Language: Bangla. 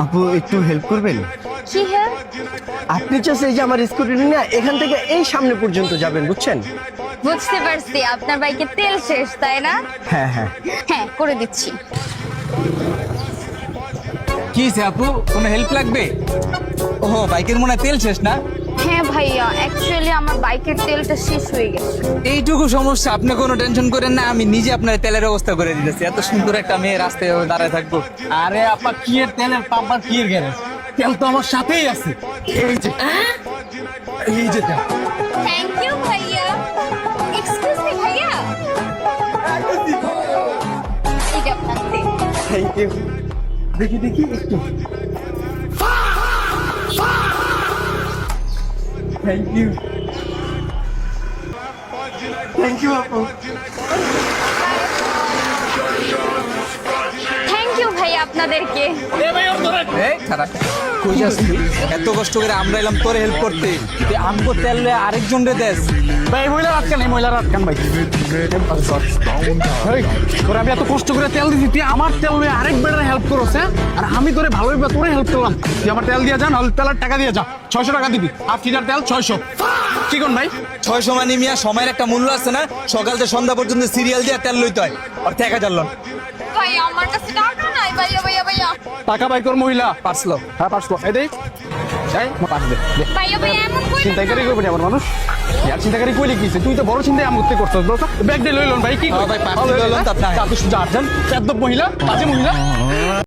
আপু একটু হেল্প করবেন? কি হেল্প? আপনি চাচ্ছে এই যে আমার স্কুটি নিয়ে এখান থেকে এই সামনে পর্যন্ত যাবেন, বুঝছেন? বুঝতে পারছি, আপনার বাইকে তেল শেষ তাই না? হ্যাঁ হ্যাঁ। হ্যাঁ, করে দিচ্ছি। কি হয়েছে আপু, কোনো হেল্প লাগবে? ও বাইকের মনে হয় তেল শেষ না? হ্যাঁ ভাইয়া, অ্যাকচুয়ালি আমার বাইকের তেলটা শেষ হয়ে গেছে। এইটুকু সমস্যা, আপনি কোনো টেনশন করেন না, আমি নিজে আপনার তেলের ব্যবস্থা করে দিতেছি। এত সুন্দর একটা মেয়ে রাস্তায় দাঁড়ায় থাকবো। আরে আপা কি এর তেলের পাম্প আর কি এর গ্যারেজ, তেল তো আমার সাথেই আছে। এই যে এই যে তেল। থ্যাংক ইউ ভাইয়া। এক্সকিউজ মি ভাইয়া, এই যে আপনার তেল। Thank you. দেখি দেখি একটু। Thank you. থ্যাংক ইউ আপু। থ্যাংক ইউ ভাইয়া আপনাদেরকে। এই খারাপ কই যাস তুই? এত কষ্ট করে আমরা এলাম তোরে হেল্প করতে, তুই আমগো তেল লয়ে আরেকজন রে দেস। ভাই মহিলার আটকান, এই মহিলার আটকান ভাই। এই, তোরে আমি এত কষ্ট করে তেল দিছি, তুই আমার তেল নিয়ে আরেক বেটারে হেল্প করছ, হ্যাঁ? আর আমি তোরে ভালোই তোরে হেল্প করলাম। তুই আমার তেল দিয়ে যা, নাহলে তেলের টাকা দিয়ে যা। 600 টাকা দিবি, হাফ লিটার তেল 600। কি কোন ভাই? 600 মানে মিয়া সময়ের একটা মূল্য আছে না? সকাল থেকে সন্ধ্যা পর্যন্ত সিরিয়াল দিয়ে তেল লইতে হয়, আর 1000 লন। ভাইয়া আমার কাছে টাকা নাই ভাইয়া ভাইয়া ভাইয়া। টাকা বাই কর মহিলা। পারছলো? হ্যাঁ পাঁচশো। এই দেখ, যাই পাঁচ দে। ভাইয়া ভাইয়া এমন কই চিন্তাকারী করবেন আমার মানুষ, ইয়ার চিন্তাকারী কইলে কি তুই তো বড় চিন্তায় আমি করতে করছিস। ব্যাগ দিয়ে লইলন ভাই, কি হ্যাঁ ভাই, পাঁচ দিন লইলন তো আপনার। চার জন মহিলা, বাজে মহিলা।